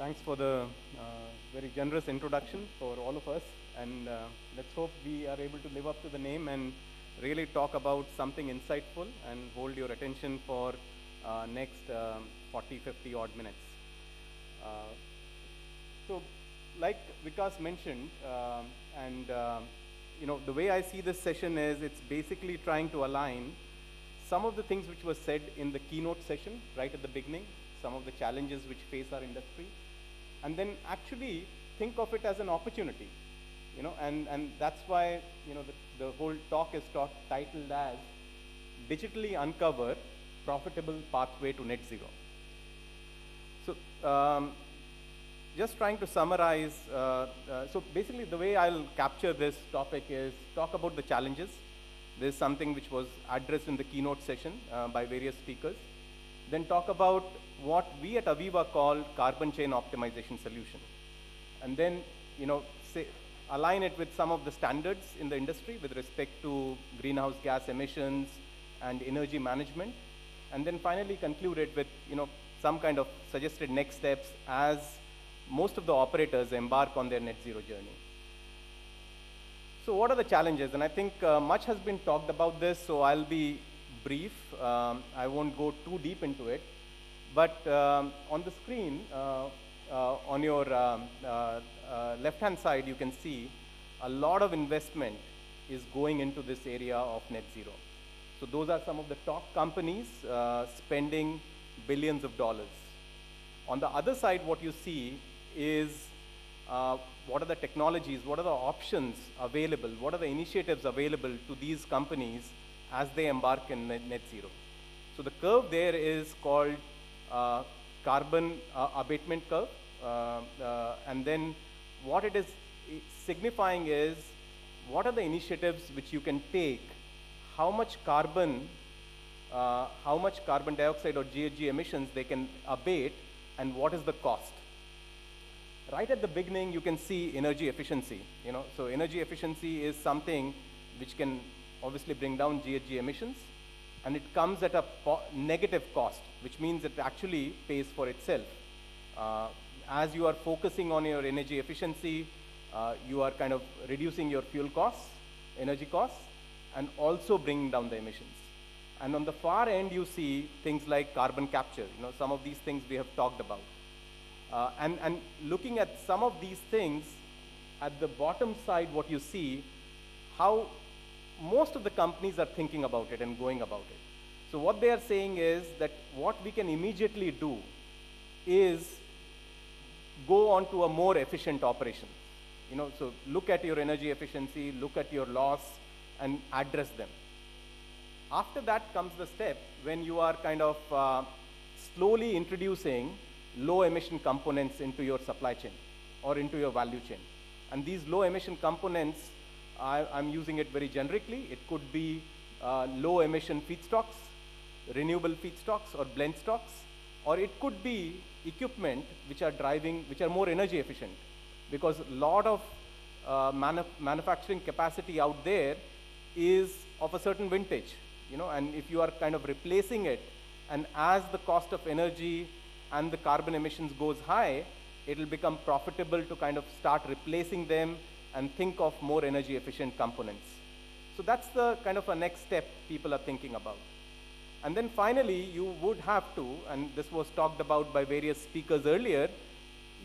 Thanks for the very generous introduction for all of us. And let's hope we are able to live up to the name and really talk about something insightful and hold your attention for next 40, 50 odd minutes. Uh, so, like Vikas mentioned, the way I see this session is it's basically trying to align some of the things which were said in the keynote session right at the beginning, some of the challenges which face our industry, and then actually think of it as an opportunity, and that's why, the whole talk is titled as Digitally Uncover Profitable Pathway to Net Zero. So, just trying to summarize, so basically the way I'll capture this topic is talk about the challenges. This is something which was addressed in the keynote session by various speakers. Then talk about what we at Aveva call carbon chain optimization solution. And then, align it with some of the standards in the industry with respect to greenhouse gas emissions and energy management. And then finally conclude it with, some kind of suggested next steps as most of the operators embark on their net zero journey. So what are the challenges? And I think much has been talked about this, so I'll be brief. I won't go too deep into it. But on the screen, on your left-hand side, you can see a lot of investment is going into this area of net zero. So those are some of the top companies spending billions of dollars. On the other side, what you see is what are the technologies, what are the options available, what are the initiatives available to these companies as they embark in net zero. So the curve there is called carbon abatement curve. And then what it is signifying is what are the initiatives which you can take, how much carbon dioxide or GHG emissions they can abate, and what is the cost. Right at the beginning, you can see energy efficiency. So energy efficiency is something which can obviously bring down GHG emissions, and it comes at a negative cost, which means it actually pays for itself. As you are focusing on your energy efficiency, you are kind of reducing your fuel costs, energy costs, and also bringing down the emissions. And on the far end, you see things like carbon capture. Some of these things we have talked about. And looking at some of these things, at the bottom side, what you see, how most of the companies are thinking about it and going about it. So what they are saying is that what we can immediately do is go on to a more efficient operation. So look at your energy efficiency, look at your loss, and address them. After that comes the step when you are kind of slowly introducing low emission components into your supply chain or into your value chain. And these low emission components, I'm using it very generically. It could be low emission feedstocks, renewable feedstocks or blend stocks, or it could be equipment which are more energy efficient, because a lot of manufacturing capacity out there is of a certain vintage, and if you are kind of replacing it, and as the cost of energy and the carbon emissions goes high, it will become profitable to kind of start replacing them and think of more energy efficient components. So that's the kind of a next step people are thinking about. And then finally, you would have to, and this was talked about by various speakers earlier,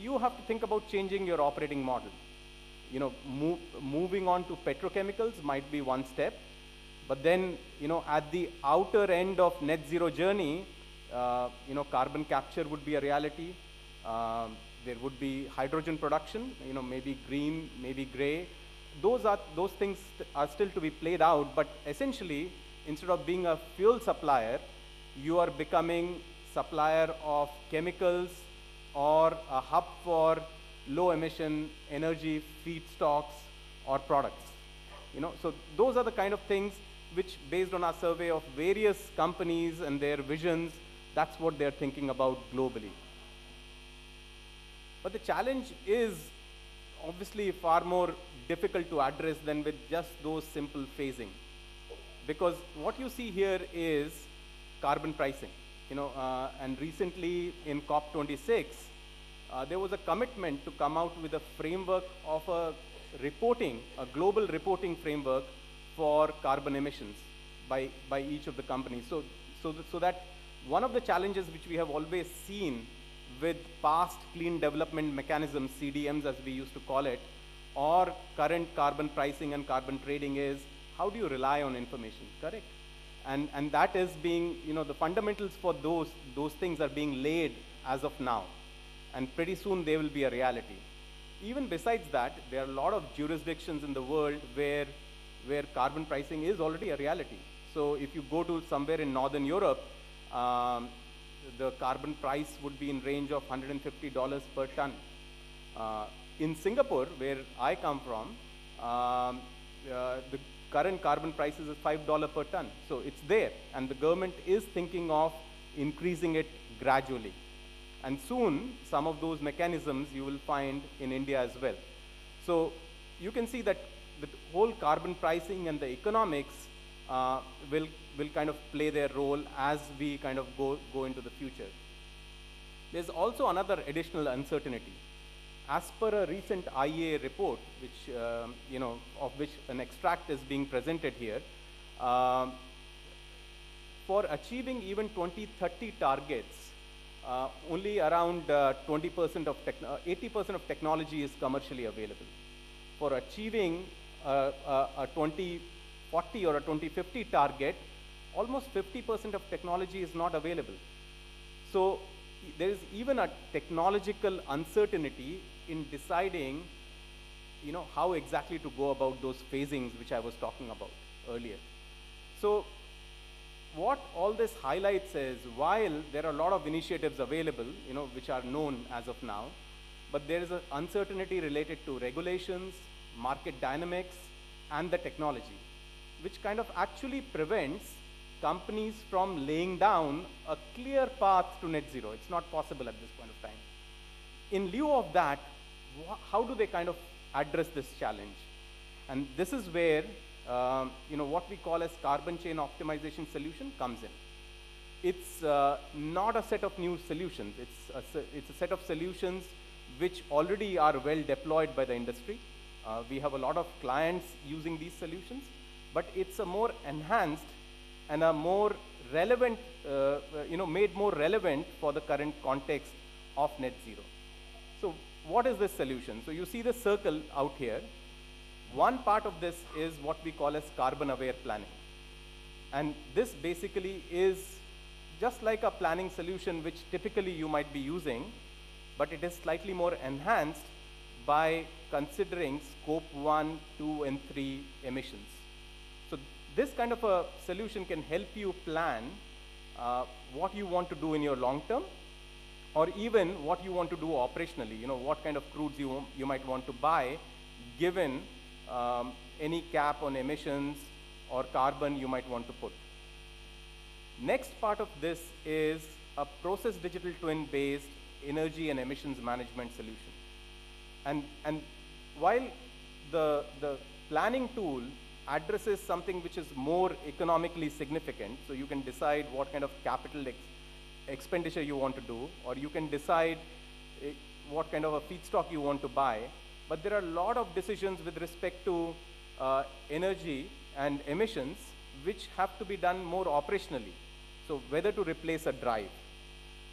you have to think about changing your operating model. Moving on to petrochemicals might be one step, but then, at the outer end of net zero journey, carbon capture would be a reality. There would be hydrogen production, maybe green, maybe gray. Those things are still to be played out, but essentially, instead of being a fuel supplier, you are becoming supplier of chemicals or a hub for low emission energy feedstocks or products. So those are the kind of things which, based on our survey of various companies and their visions, that's what they're thinking about globally. But the challenge is obviously far more difficult to address than with just those simple phasing. Because what you see here is carbon pricing. And recently in COP26, there was a commitment to come out with a framework of a global reporting framework for carbon emissions by each of the companies. So that one of the challenges which we have always seen with past clean development mechanisms, CDMs as we used to call it, or current carbon pricing and carbon trading is, how do you rely on information, correct? And that is being, the fundamentals for those things are being laid as of now. And pretty soon they will be a reality. Even besides that, there are a lot of jurisdictions in the world where carbon pricing is already a reality. So if you go to somewhere in Northern Europe, the carbon price would be in range of $150 per ton. In Singapore, where I come from, the current carbon price is $5 per ton. So it's there, and the government is thinking of increasing it gradually. And soon, some of those mechanisms you will find in India as well. So you can see that the whole carbon pricing and the economics will kind of play their role as we kind of go into the future. There's also another additional uncertainty. As per a recent IEA report, which, of which an extract is being presented here, for achieving even 2030 targets, only around 80% of technology is commercially available. For achieving a 2040 or a 2050 target, almost 50% of technology is not available. So there is even a technological uncertainty in deciding, how exactly to go about those phasings which I was talking about earlier. So what all this highlights is, while there are a lot of initiatives available, which are known as of now, but there is an uncertainty related to regulations, market dynamics, and the technology, which kind of actually prevents companies from laying down a clear path to net zero. It's not possible at this point of time. In lieu of that, how do they kind of address this challenge? And this is where what we call as carbon chain optimization solution comes in. It's not a set of new solutions. It's a set of solutions which already are well deployed by the industry. We have a lot of clients using these solutions, but it's a more enhanced and a more relevant, made more relevant for the current context of net zero. So what is this solution? So you see the circle out here. One part of this is what we call as carbon-aware planning. And this basically is just like a planning solution which typically you might be using, but it is slightly more enhanced by considering scope 1, 2, and 3 emissions. So this kind of a solution can help you plan what you want to do in your long term, or even what you want to do operationally, what kind of crudes you might want to buy, given any cap on emissions or carbon you might want to put. Next part of this is a process digital twin based energy and emissions management solution. And while the planning tool addresses something which is more economically significant, so you can decide what kind of capital expenditure you want to do, or you can decide what kind of a feedstock you want to buy, but there are a lot of decisions with respect to energy and emissions which have to be done more operationally. So whether to replace a drive,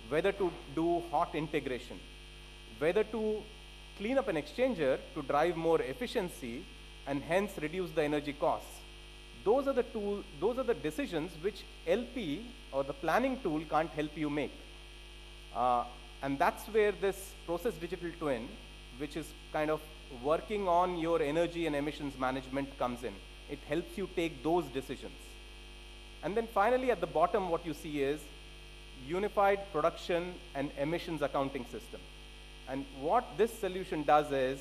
whether to do hot integration, whether to clean up an exchanger to drive more efficiency and hence reduce the energy costs. Those are the decisions which LP or the planning tool can't help you make. And that's where this process digital twin, which is kind of working on your energy and emissions management, comes in. It helps you take those decisions. And then finally at the bottom what you see is unified production and emissions accounting system. And what this solution does is,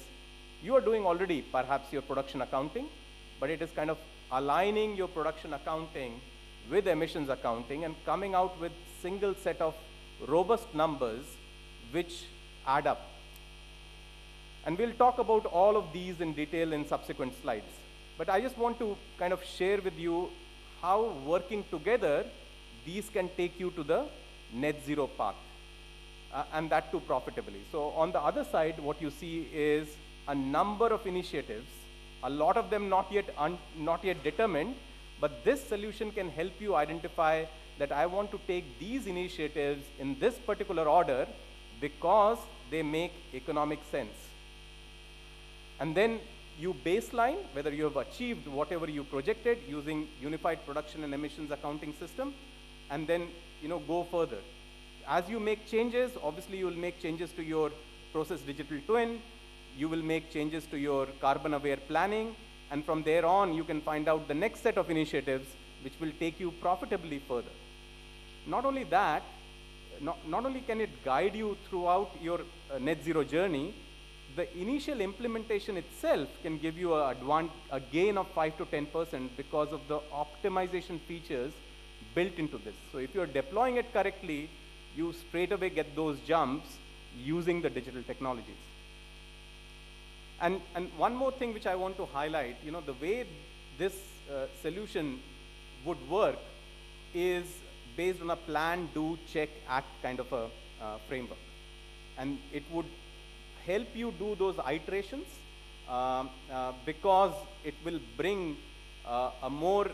you are doing already perhaps your production accounting, but it is kind of aligning your production accounting with emissions accounting and coming out with single set of robust numbers which add up. And we'll talk about all of these in detail in subsequent slides. But I just want to kind of share with you how working together, these can take you to the net zero path. and that too profitably. So on the other side, what you see is a number of initiatives, a lot of them not yet determined, but this solution can help you identify that I want to take these initiatives in this particular order because they make economic sense. And then you baseline whether you have achieved whatever you projected using unified production and emissions accounting system, and then go further. As you make changes, obviously you will make changes to your process digital twin, you will make changes to your carbon aware planning, and from there on you can find out the next set of initiatives which will take you profitably further. Not only that, not only can it guide you throughout your net zero journey, the initial implementation itself can give you a gain of 5 to 10% because of the optimization features built into this. So if you're deploying it correctly, you straight away get those jumps using the digital technologies. And one more thing which I want to highlight, the way this solution would work is based on a plan, do, check, act kind of a framework. And it would help you do those iterations because it will bring a more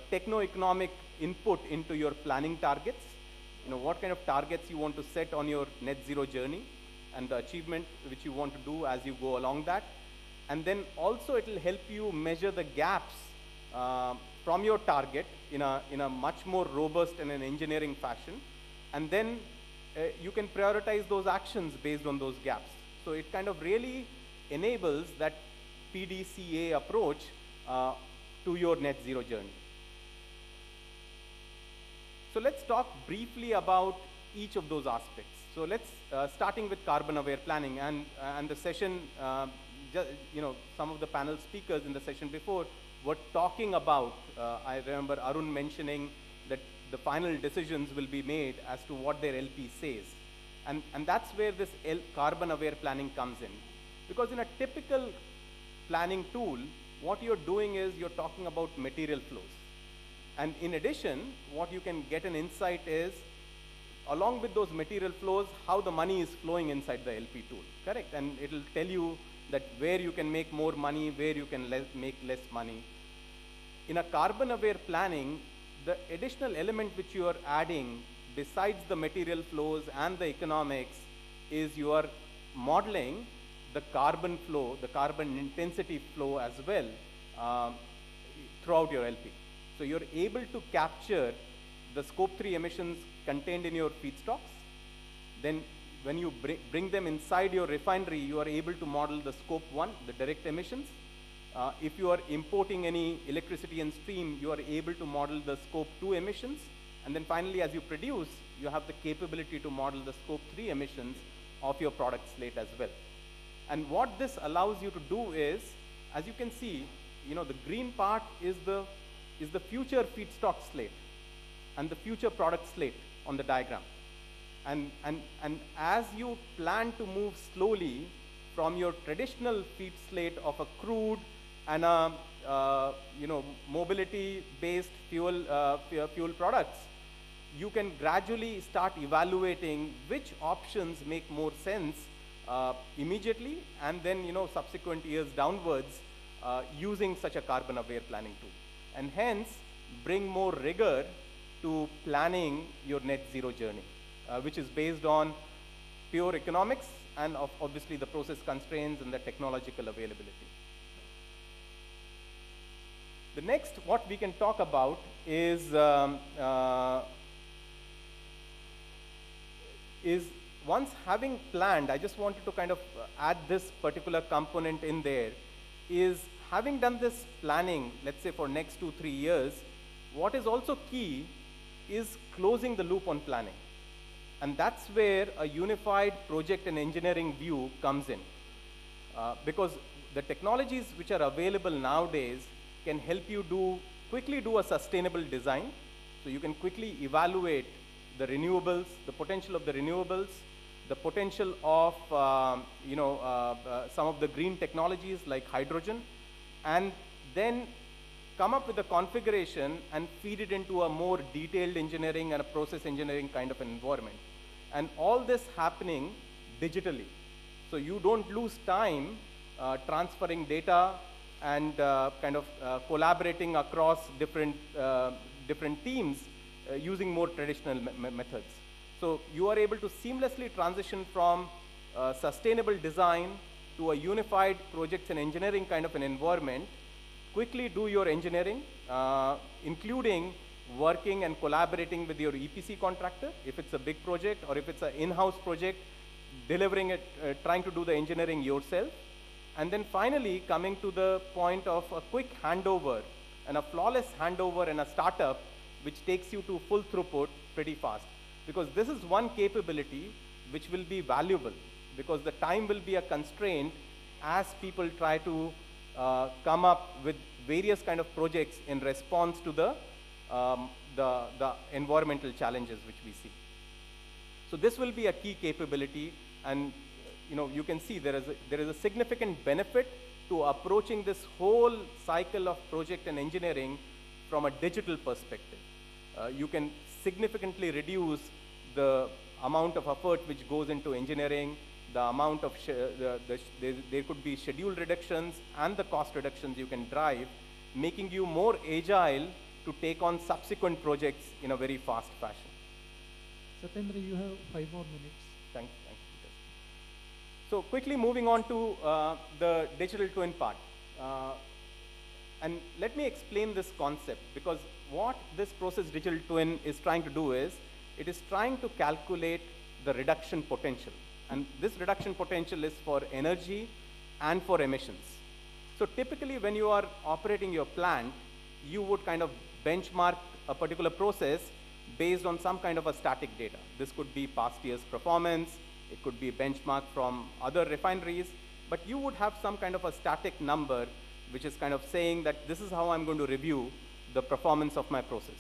techno-economic input into your planning targets. What kind of targets you want to set on your net zero journey and the achievement which you want to do as you go along that. And then also it will help you measure the gaps from your target in a much more robust and an engineering fashion. And then you can prioritize those actions based on those gaps. So it kind of really enables that PDCA approach to your net zero journey. So let's talk briefly about each of those aspects. So let's, starting with carbon aware planning, and the session, some of the panel speakers in the session before were talking about, I remember Arun mentioning that the final decisions will be made as to what their LP says. And that's where this carbon aware planning comes in. Because in a typical planning tool, what you're doing is you're talking about material flows. And in addition, what you can get an insight is, along with those material flows, how the money is flowing inside the LP tool, correct? And it'll tell you that where you can make more money, where you can make less money. In a carbon aware planning, the additional element which you are adding besides the material flows and the economics is you are modeling the carbon flow, the carbon intensity flow as well throughout your LP. So you're able to capture the scope 3 emissions contained in your feedstocks. Then when you bring them inside your refinery, you are able to model the scope 1, the direct emissions. If you are importing any electricity and steam, you are able to model the scope 2 emissions. And then finally, as you produce, you have the capability to model the scope 3 emissions of your product slate as well. And what this allows you to do is, as you can see, the green part is the future feedstock slate and the future product slate on the diagram. And as you plan to move slowly from your traditional feed slate of a crude and a mobility-based fuel products, you can gradually start evaluating which options make more sense immediately, and then subsequent years downwards using such a carbon aware planning tool, and hence bring more rigor to planning your net zero journey, which is based on pure economics and obviously the process constraints and the technological availability. The next, what we can talk about is once having planned, I just wanted to kind of add this particular component in there, is having done this planning, let's say for next 2-3 years, what is also key is closing the loop on planning. And that's where a unified project and engineering view comes in. Because the technologies which are available nowadays can help you quickly do a sustainable design. So you can quickly evaluate the renewables, the potential of the renewables, the potential of some of the green technologies like hydrogen, and then come up with a configuration and feed it into a more detailed engineering and a process engineering kind of an environment. and all this happening digitally. So you don't lose time transferring data and collaborating across different teams using more traditional methods. So you are able to seamlessly transition from sustainable design to a unified projects and engineering kind of an environment, quickly do your engineering, including working and collaborating with your EPC contractor, if it's a big project, or if it's an in-house project, delivering it, trying to do the engineering yourself. And then finally, coming to the point of a quick handover and a flawless handover in a startup, which takes you to full throughput pretty fast. Because this is one capability which will be valuable, because the time will be a constraint as people try to come up with various kind of projects in response to the environmental challenges which we see. So this will be a key capability, and you can see there is a significant benefit to approaching this whole cycle of project and engineering from a digital perspective. You can significantly reduce the amount of effort which goes into engineering, the amount of, there could be schedule reductions and the cost reductions you can drive, making you more agile to take on subsequent projects in a very fast fashion. Satyendra, you have 5 more minutes. Thank you. So quickly moving on to the digital twin part. And let me explain this concept, because what this process digital twin is trying to do is, it is trying to calculate the reduction potential. And this reduction potential is for energy and for emissions. So typically when you are operating your plant, you would kind of benchmark a particular process based on some kind of a static data. This could be past year's performance, it could be a benchmark from other refineries, but you would have some kind of a static number which is kind of saying that this is how I'm going to review the performance of my process.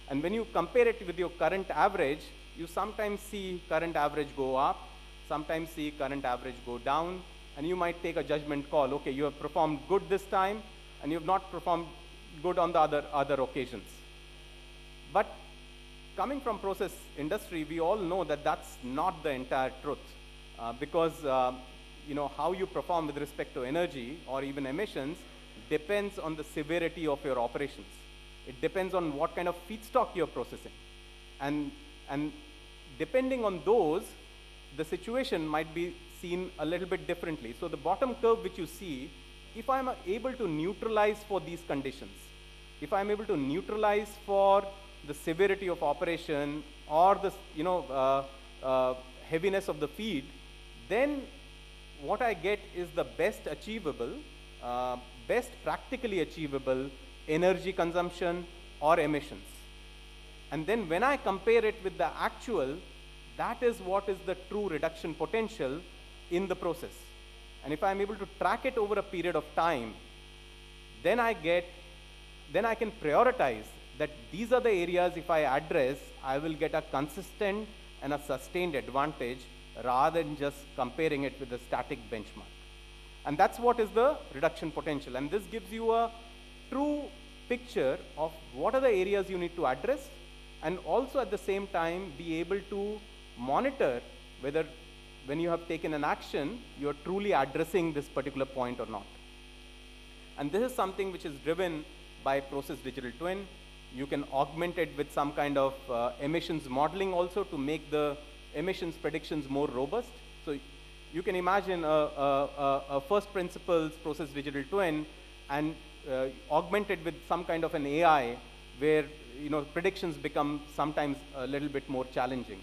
And when you compare it with your current average, you sometimes see current average go up, sometimes see current average go down, and you might take a judgment call. Okay, you have performed good this time, and you have not performed good on the other occasions. But coming from process industry, we all know that that's not the entire truth, because how you perform with respect to energy or even emissions depends on the severity of your operations. It depends on what kind of feedstock you're processing. And depending on those, the situation might be seen a little bit differently. So the bottom curve which you see, if I'm able to neutralize for these conditions, if I'm able to neutralize for the severity of operation or the heaviness of the feed, then what I get is the best achievable, best practically achievable energy consumption or emissions. And then when I compare it with the actual, that is what is the true reduction potential in the process. And if I'm able to track it over a period of time, then I can prioritize that these are the areas, if I address, I will get a consistent and a sustained advantage rather than just comparing it with a static benchmark. And that's what is the reduction potential. And this gives you a true picture of what are the areas you need to address, and also at the same time be able to monitor whether when you have taken an action, you are truly addressing this particular point or not. And this is something which is driven by process digital twin. You can augment it with some kind of emissions modeling also to make the emissions predictions more robust. So you can imagine a first principles process digital twin and augment it with some kind of an AI where predictions become sometimes a little bit more challenging.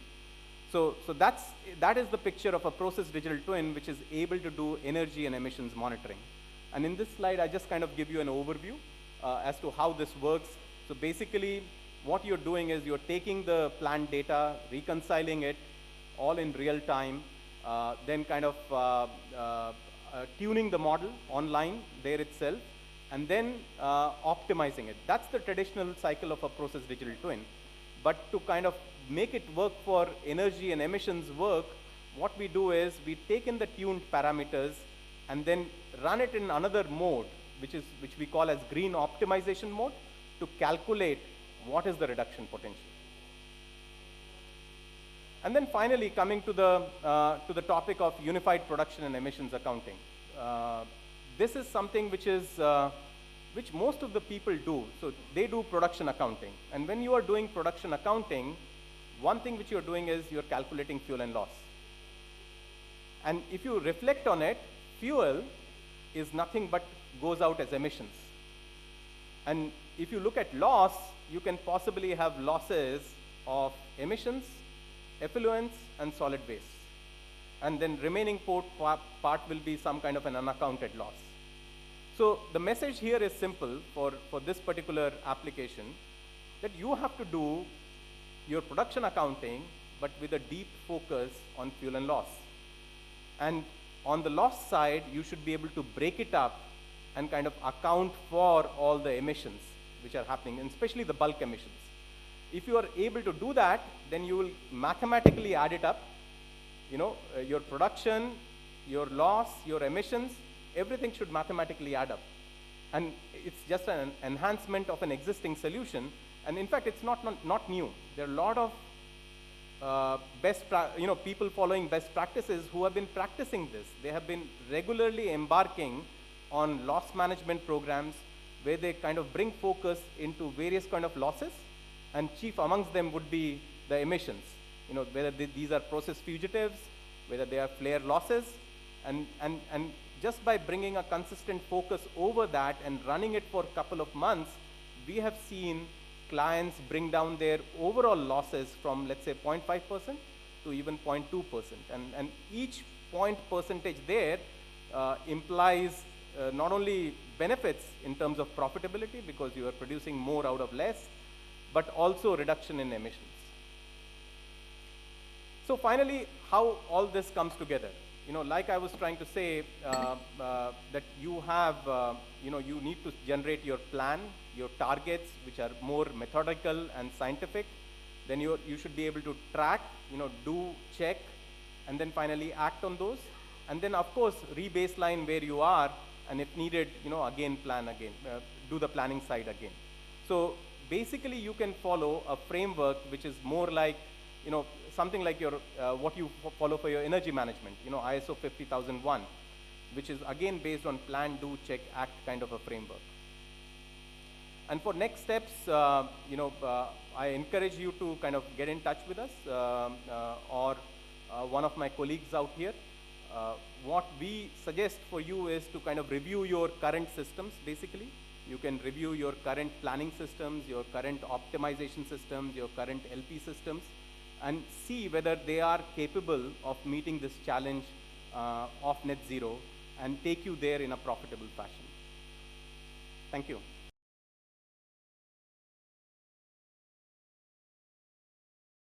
So that is the picture of a process digital twin which is able to do energy and emissions monitoring. And in this slide, I just kind of give you an overview as to how this works. So basically, what you're doing is you're taking the plant data, reconciling it all in real time, then kind of tuning the model online there itself, and then optimizing it. That's the traditional cycle of a process digital twin. But to kind of make it work for energy and emissions work, what we do is we take in the tuned parameters and then run it in another mode, which we call as green optimization mode, to calculate what is the reduction potential. And then finally, coming to the topic of unified production and emissions accounting. This is something which most of the people do. So they do production accounting. And when you are doing production accounting, one thing which you're doing is you're calculating fuel and loss. And if you reflect on it, fuel is nothing but goes out as emissions. And if you look at loss, you can possibly have losses of emissions, effluents, and solid waste. And then remaining part will be some kind of an unaccounted loss. So the message here is simple for this particular application, that you have to do your production accounting, but with a deep focus on fuel and loss. And on the loss side, you should be able to break it up and kind of account for all the emissions which are happening, and especially the bulk emissions. If you are able to do that, then you will mathematically add it up. You know, your production, your loss, your emissions, everything should mathematically add up. And it's just an enhancement of an existing solution. And in fact, it's not new. There are a lot of people following best practices who have been practicing this. They have been regularly embarking on loss management programs where they kind of bring focus into various kind of losses, and chief amongst them would be the emissions. You know, whether these are process fugitives, whether they are flare losses, and just by bringing a consistent focus over that and running it for a couple of months, we have seen clients bring down their overall losses from, let's say, 0.5% to even 0.2%. And each point percentage there implies not only benefits in terms of profitability, because you are producing more out of less, but also reduction in emissions. So finally, how all this comes together. You know, like I was trying to say, that you have, you need to generate your plan, your targets, which are more methodical and scientific. Then you should be able to track, do, check, and then finally act on those. And then, of course, re-baseline where you are, and if needed, again plan again, do the planning side again. So basically, you can follow a framework which is more like, something like your what you follow for your energy management, ISO 50001, which is again based on plan, do, check, act kind of a framework. And for next steps, I encourage you to kind of get in touch with us or one of my colleagues out here. What we suggest for you is to kind of review your current systems, basically. You can review your current planning systems, your current optimization systems, your current LP systems, and see whether they are capable of meeting this challenge of net zero and take you there in a profitable fashion. Thank you.